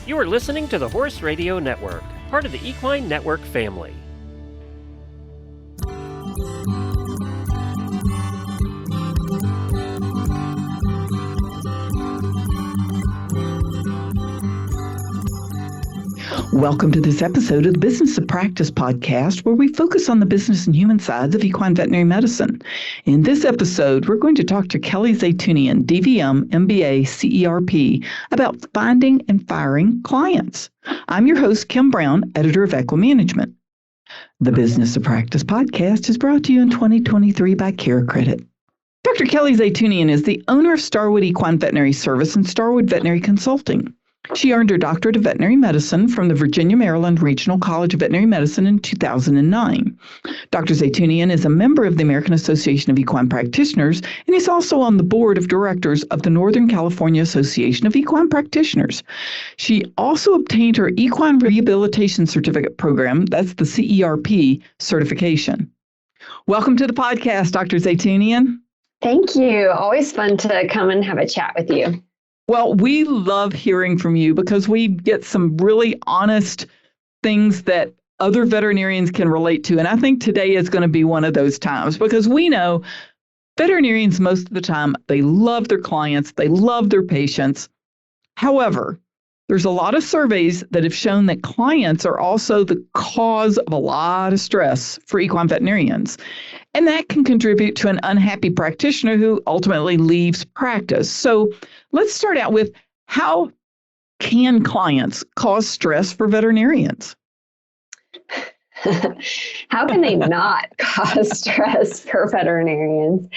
You are listening to the Horse Radio Network, part of the Equine Network family. Welcome to this episode of the Business of Practice podcast, where we focus on the business and human sides of equine veterinary medicine. In this episode, we're going to talk to Kelly Zeytoonian, DVM, MBA, CERP, about finding and firing clients. I'm your host, Kim Brown, editor of Equine Management. The Business of Practice podcast is brought to you in 2023 by CareCredit. Dr. Kelly Zeytoonian is the owner of Starwood Equine Veterinary Service and Starwood Veterinary Consulting. She earned her doctorate of veterinary medicine from the Virginia, Maryland Regional College of Veterinary Medicine in 2009. Dr. Zeytoonian is a member of the American Association of Equine Practitioners, and is also on the board of directors of the Northern California Association of Equine Practitioners. She also obtained her Equine Rehabilitation Certificate program, that's the CERP certification. Welcome to the podcast, Dr. Zeytoonian. Thank you. Always fun to come and have a chat with you. Well, we love hearing from you because we get some really honest things that other veterinarians can relate to. And I think today is going to be one of those times because we know veterinarians most of the time, they love their clients, they love their patients. However, there's a lot of surveys that have shown that clients are also the cause of a lot of stress for equine veterinarians. And that can contribute to an unhappy practitioner who ultimately leaves practice. So let's start out with, how can clients cause stress for veterinarians? How can they not cause stress for veterinarians?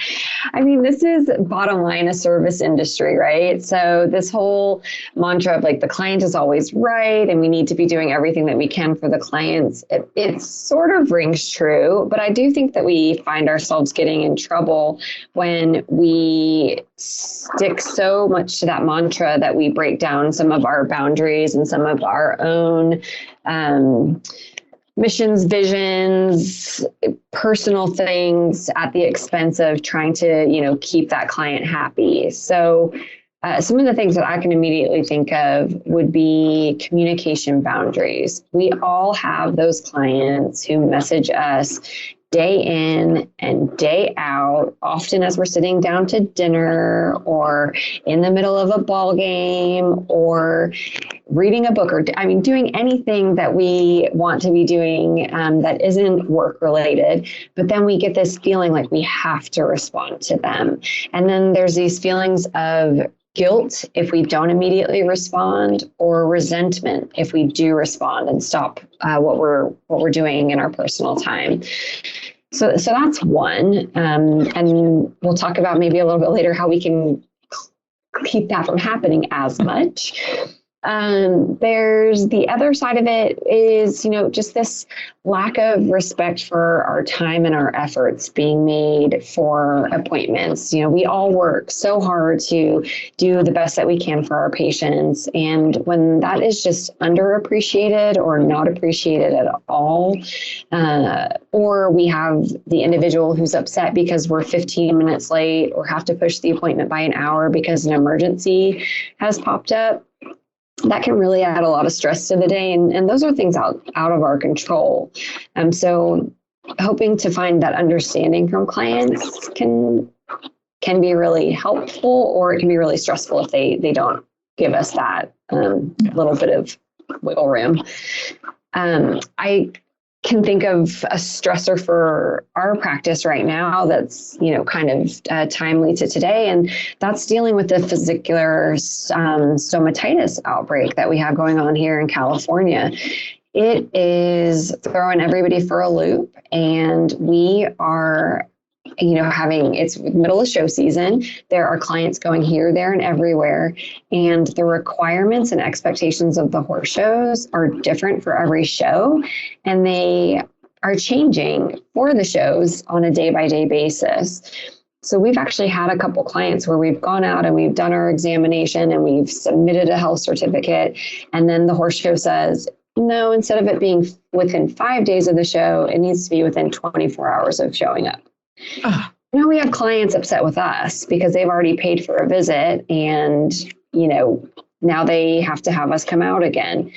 I mean, this is bottom line a service industry, right? So this whole mantra of like the client is always right and we need to be doing everything that we can for the clients, it sort of rings true. But I do think that we find ourselves getting in trouble when we stick so much to that mantra that we break down some of our boundaries and some of our own missions, visions, personal things at the expense of trying to, keep that client happy. So some of the things that I can immediately think of would be communication boundaries. We all have those clients who message us day in and day out, often as we're sitting down to dinner or in the middle of a ball game or reading a book or doing anything that we want to be doing that isn't work related. But then we get this feeling like we have to respond to them. And then there's these feelings of guilt if we don't immediately respond, or resentment if we do respond and stop what we're doing in our personal time. So that's one, and we'll talk about maybe a little bit later how we can keep that from happening as much. There's the other side of it is, just this lack of respect for our time and our efforts being made for appointments. We all work so hard to do the best that we can for our patients. And when that is just underappreciated or not appreciated at all, or we have the individual who's upset because we're 15 minutes late or have to push the appointment by an hour because an emergency has popped up, that can really add a lot of stress to the day. And those are things out of our control. So hoping to find that understanding from clients can be really helpful, or it can be really stressful if they don't give us that little bit of wiggle room. I can think of a stressor for our practice right now that's, kind of timely to today. And that's dealing with the vesicular stomatitis outbreak that we have going on here in California. It is throwing everybody for a loop, and we are it's middle of show season. There are clients going here, there, and everywhere. And the requirements and expectations of the horse shows are different for every show. And they are changing for the shows on a day-by-day basis. So we've actually had a couple clients where we've gone out and we've done our examination and we've submitted a health certificate. And then the horse show says, no, instead of it being within 5 days of the show, it needs to be within 24 hours of showing up. Now we have clients upset with us because they've already paid for a visit, and, now they have to have us come out again.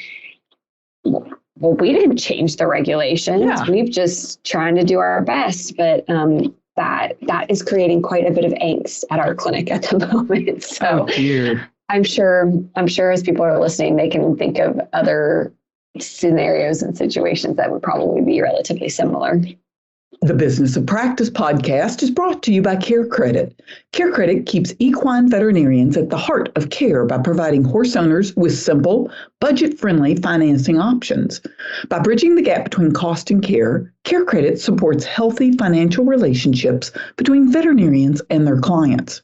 Well, we didn't change the regulations. Yeah. We've just trying to do our best, but that is creating quite a bit of angst at our clinic at the moment. So dear. I'm sure as people are listening, they can think of other scenarios and situations that would probably be relatively similar. The Business of Practice podcast is brought to you by CareCredit. CareCredit keeps equine veterinarians at the heart of care by providing horse owners with simple, budget-friendly financing options. By bridging the gap between cost and care, CareCredit supports healthy financial relationships between veterinarians and their clients.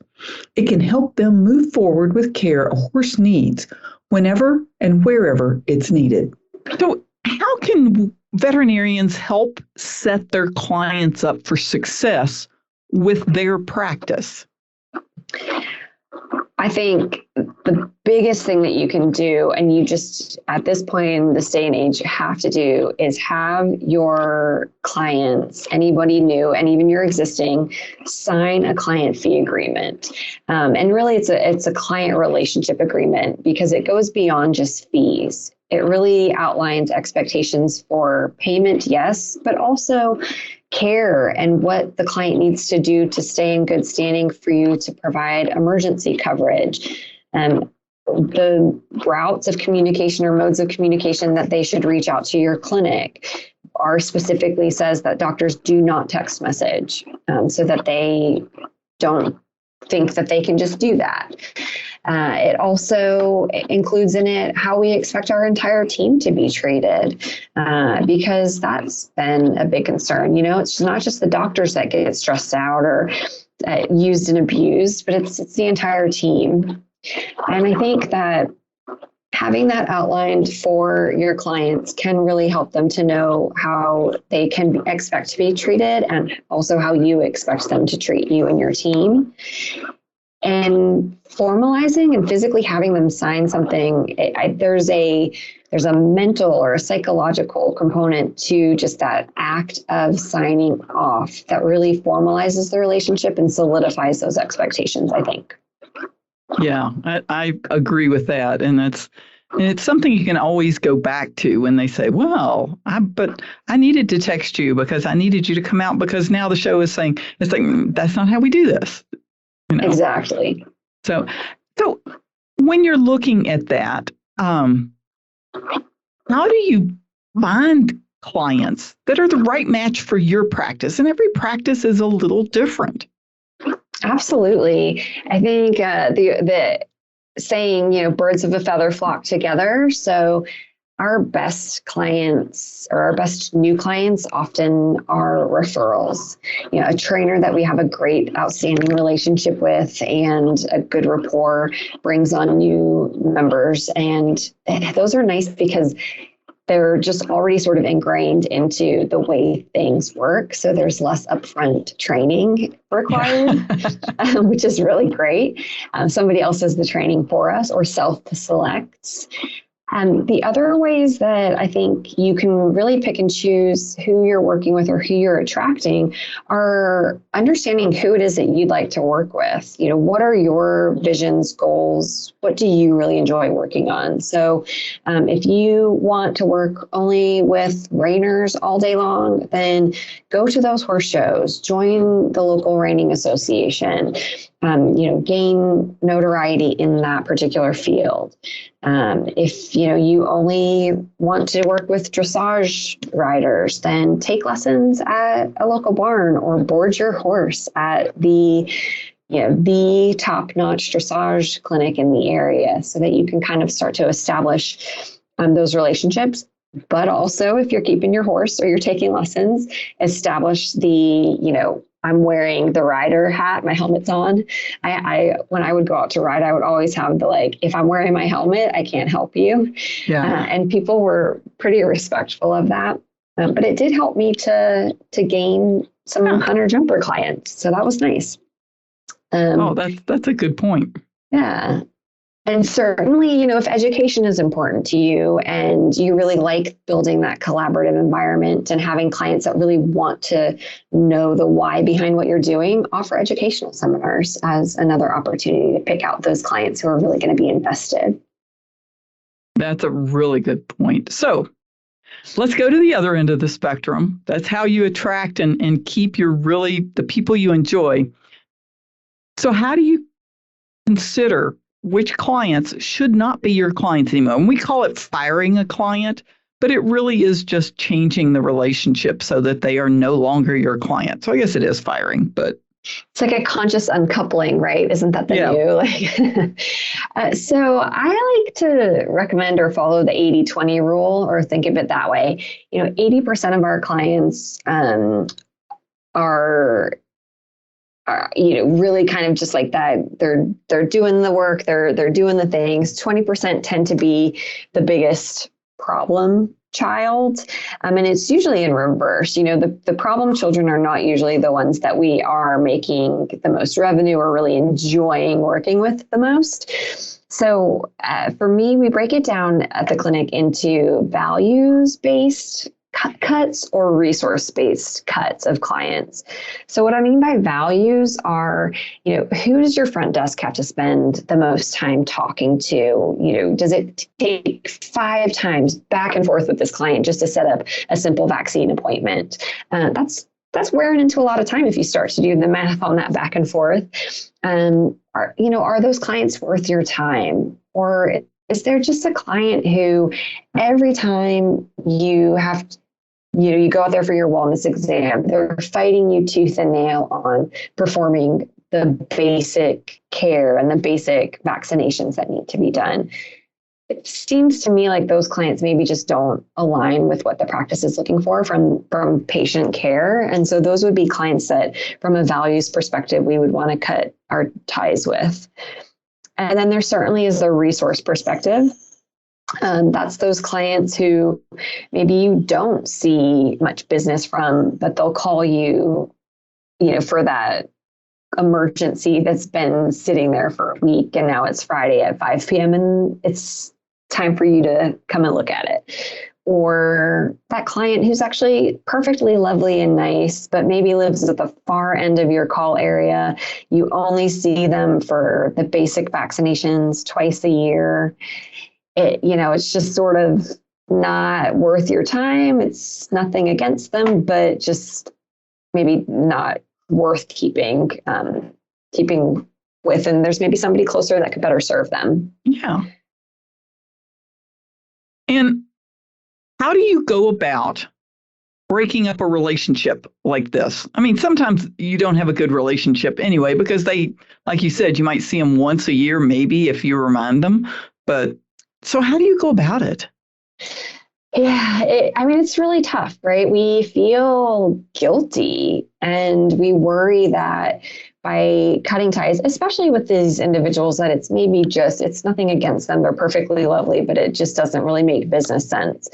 It can help them move forward with care a horse needs whenever and wherever it's needed. So how can veterinarians help set their clients up for success with their practice? I think the biggest thing that you can do, and you just, at this point in this day and age, have to do, is have your clients, anybody new, and even your existing, sign a client fee agreement. And really, it's a client relationship agreement because it goes beyond just fees. It really outlines expectations for payment, yes, but also care and what the client needs to do to stay in good standing for you to provide emergency coverage. The routes of communication or modes of communication that they should reach out to your clinic. Our specifically says that doctors do not text message so that they don't think that they can just do that. It also includes in it how we expect our entire team to be treated, because that's been a big concern. It's not just the doctors that get stressed out or used and abused, but it's the entire team. And I think that having that outlined for your clients can really help them to know how they can expect to be treated and also how you expect them to treat you and your team. And formalizing and physically having them sign something, there's a mental or a psychological component to just that act of signing off that really formalizes the relationship and solidifies those expectations, I think. Yeah, I agree with that. And it's something you can always go back to when they say, well, but I needed to text you because I needed you to come out because now the show is saying, it's like, that's not how we do this. Exactly. So when you're looking at that, how do you find clients that are the right match for your practice? And every practice is a little different. Absolutely. I think the saying, birds of a feather flock together. So our best clients or our best new clients often are referrals. A trainer that we have a great, outstanding relationship with and a good rapport brings on new members. And those are nice because they're just already sort of ingrained into the way things work. So there's less upfront training required, which is really great. Somebody else does the training for us or self-selects. The other ways that I think you can really pick and choose who you're working with or who you're attracting are understanding who it is that you'd like to work with. What are your visions, goals? What do you really enjoy working on? So if you want to work only with reiners all day long, then go to those horse shows, join the local reining association, gain notoriety in that particular field. If you only want to work with dressage riders, then take lessons at a local barn or board your horse at the top-notch dressage clinic in the area so that you can kind of start to establish those relationships. But also, if you're keeping your horse or you're taking lessons, establish the, I'm wearing the rider hat, my helmet's on. When I would go out to ride, I would always have if I'm wearing my helmet, I can't help you. Yeah. And people were pretty respectful of that. But it did help me to gain some hunter jumper clients. So that was nice. That's a good point. Yeah. And certainly, if education is important to you and you really like building that collaborative environment and having clients that really want to know the why behind what you're doing, offer educational seminars as another opportunity to pick out those clients who are really going to be invested. That's a really good point. So let's go to the other end of the spectrum. That's how you attract and keep the people you enjoy. So how do you consider which clients should not be your clients anymore? And we call it firing a client, but it really is just changing the relationship so that they are no longer your client. So I guess it is firing, but it's like a conscious uncoupling, right? Isn't that the new? So I like to recommend or follow the 80-20 rule, or think of it that way. 80% of our clients are really kind of just like that. They're doing the work, they're doing the things. 20% tend to be the biggest problem child. And it's usually in reverse. The problem children are not usually the ones that we are making the most revenue or really enjoying working with the most. So for me, we break it down at the clinic into values-based cuts or resource-based cuts of clients. So what I mean by values are, who does your front desk have to spend the most time talking to? Does it take 5 times back and forth with this client just to set up a simple vaccine appointment? That's wearing into a lot of time if you start to do the math on that back and forth. Are those clients worth your time? Or is there just a client who every time you have you go out there for your wellness exam, they're fighting you tooth and nail on performing the basic care and the basic vaccinations that need to be done? It seems to me like those clients maybe just don't align with what the practice is looking for from patient care. And so those would be clients that, from a values perspective, we would want to cut our ties with. And then there certainly is the resource perspective. That's those clients who maybe you don't see much business from, but they'll call you, for that emergency that's been sitting there for a week, and now it's Friday at 5 p.m. and it's time for you to come and look at it. Or that client who's actually perfectly lovely and nice, but maybe lives at the far end of your call area. You only see them for the basic vaccinations twice a year. It's just sort of not worth your time. It's nothing against them, but just maybe not worth keeping with. And there's maybe somebody closer that could better serve them. Yeah. And how do you go about breaking up a relationship like this? I mean, sometimes you don't have a good relationship anyway, because they, like you said, you might see them once a year, maybe, if you remind them. But so how do you go about it? Yeah, it's really tough, right? We feel guilty and we worry that by cutting ties, especially with these individuals, that it's nothing against them. They're perfectly lovely, but it just doesn't really make business sense.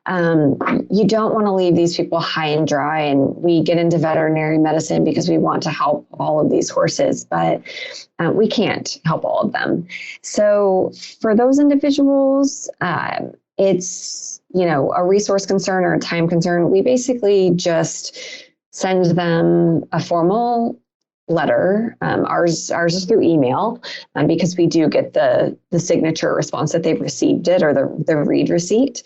You don't want to leave these people high and dry. And we get into veterinary medicine because we want to help all of these horses, but we can't help all of them. So for those individuals, it's, a resource concern or a time concern. We basically just send them a formal letter. Ours is through email, because we do get the signature response that they've received it, or the read receipt.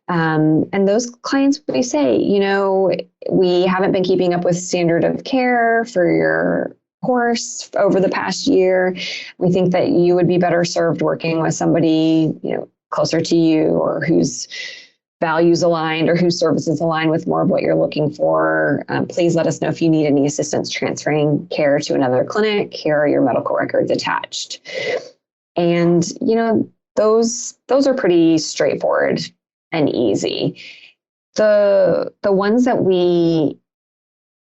And those clients, we say, we haven't been keeping up with standard of care for your horse over the past year. We think that you would be better served working with somebody, closer to you, or whose values aligned or whose services align with more of what you're looking for. Please let us know if you need any assistance transferring care to another clinic. Here are your medical records attached. And, those are pretty straightforward and easy. The ones that we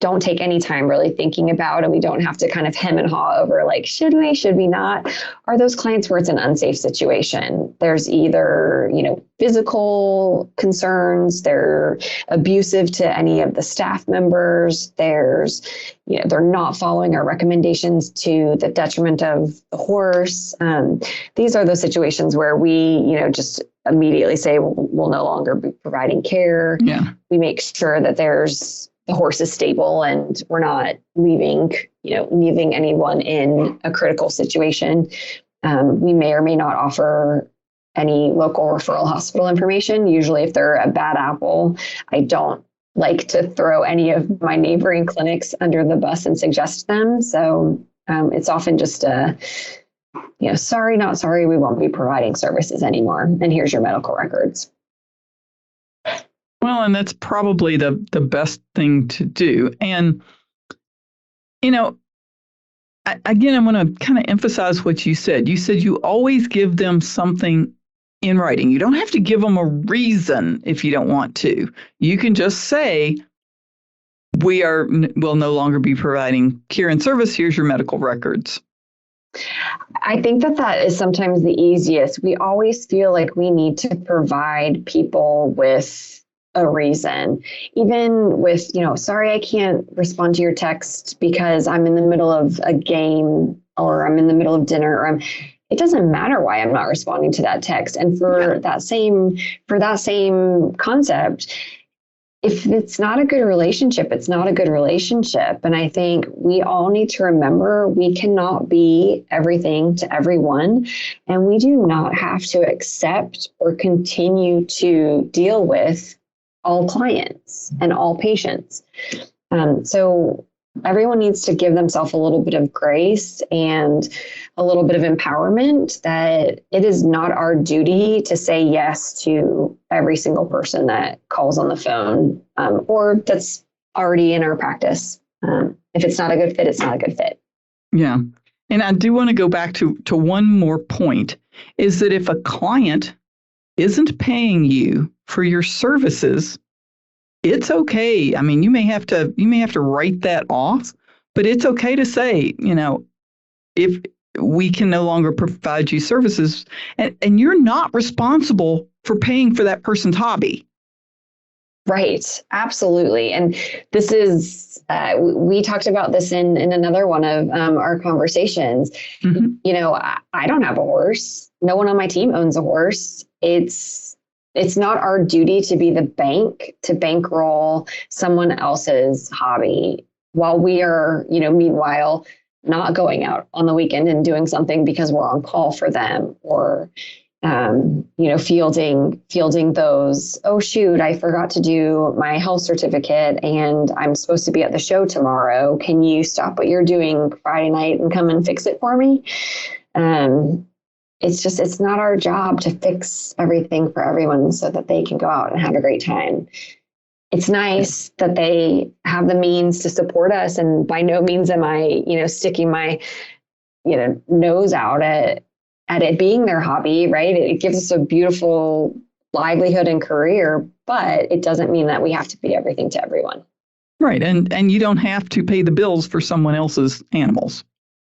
don't take any time really thinking about, and we don't have to kind of hem and haw over, like, should we not, are those clients where it's an unsafe situation. There's either, physical concerns, they're abusive to any of the staff members, there's, they're not following our recommendations to the detriment of the horse. These are those situations where we, just immediately say, we'll no longer be providing care. Yeah. We make sure that the horse is stable and we're not leaving anyone in a critical situation. We may or may not offer any local referral hospital information. Usually if they're a bad apple, I don't like to throw any of my neighboring clinics under the bus and suggest them. So it's often just sorry, not sorry, we won't be providing services anymore. And here's your medical records. Well, and that's probably the best thing to do. And, again, I want to kind of emphasize what you said. You said you always give them something in writing. You don't have to give them a reason if you don't want to. You can just say, will no longer be providing care and service. Here's your medical records. I think that is sometimes the easiest. We always feel like we need to provide people with a reason, even with, sorry, I can't respond to your text because I'm in the middle of a game or I'm in the middle of dinner or it doesn't matter why I'm not responding to that text. And for that same concept, if it's not a good relationship, it's not a good relationship. And I think we all need to remember we cannot be everything to everyone. And we do not have to accept or continue to deal with all clients and all patients. So everyone needs to give themselves a little bit of grace and a little bit of empowerment that it is not our duty to say yes to every single person that calls on the phone or that's already in our practice. If it's not a good fit, it's not a good fit. Yeah. And I do want to go back to one more point, is that if a client isn't paying you for your services, it's okay. I mean, you may have to write that off, but it's okay to say, if we can no longer provide you services, and you're not responsible for paying for that person's hobby. Right. Absolutely. And this is, we talked about this in another one of our conversations. Mm-hmm. I don't have a horse. No one on my team owns a horse. It's not our duty to be the bank to bankroll someone else's hobby while we are, meanwhile, not going out on the weekend and doing something because we're on call for them or, fielding those, oh, shoot, I forgot to do my health certificate and I'm supposed to be at the show tomorrow. Can you stop what you're doing Friday night and come and fix it for me? It's not our job to fix everything for everyone so that they can go out and have a great time. It's nice that they have the means to support us. And by no means am I, sticking my, nose out at it being their hobby, right? It gives us a beautiful livelihood and career, but it doesn't mean that we have to be everything to everyone. Right. And you don't have to pay the bills for someone else's animals.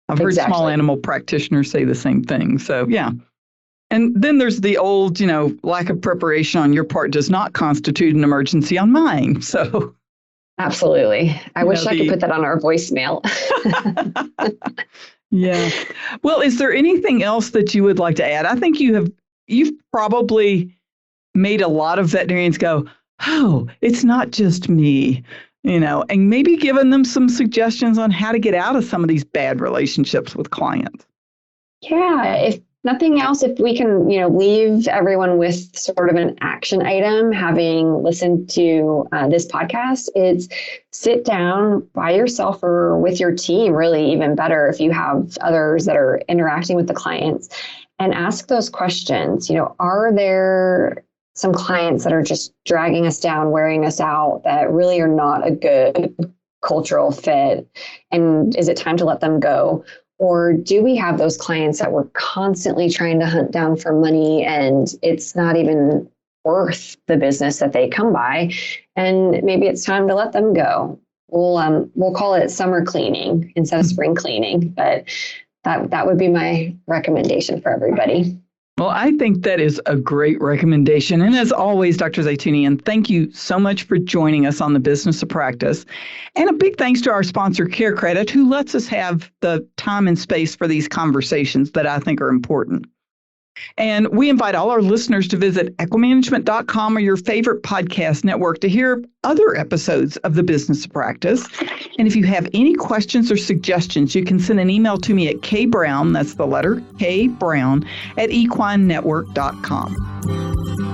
I've heard small animal practitioners say the same thing. So, yeah. And then there's the old, lack of preparation on your part does not constitute an emergency on mine. So, absolutely. I wish I could put that on our voicemail. Yeah. Well, is there anything else that you would like to add? I think you've probably made a lot of veterinarians go, oh, it's not just me. And maybe given them some suggestions on how to get out of some of these bad relationships with clients. Yeah, if nothing else, if we can, leave everyone with sort of an action item, having listened to this podcast, it's sit down by yourself or with your team, really even better if you have others that are interacting with the clients, and ask those questions. Are there some clients that are just dragging us down, wearing us out, that really are not a good cultural fit? And is it time to let them go? Or do we have those clients that we're constantly trying to hunt down for money and it's not even worth the business that they come by? And maybe it's time to let them go. We'll call it summer cleaning instead of spring cleaning, but that would be my recommendation for everybody. Well, I think that is a great recommendation. And as always, Dr. Zeytoonian, thank you so much for joining us on the Business of Practice. And a big thanks to our sponsor, CareCredit, who lets us have the time and space for these conversations that I think are important. And we invite all our listeners to visit equimanagement.com or your favorite podcast network to hear other episodes of The Business of Practice. And if you have any questions or suggestions, you can send an email to me at kbrown, that's the letter K Brown, at equinenetwork.com.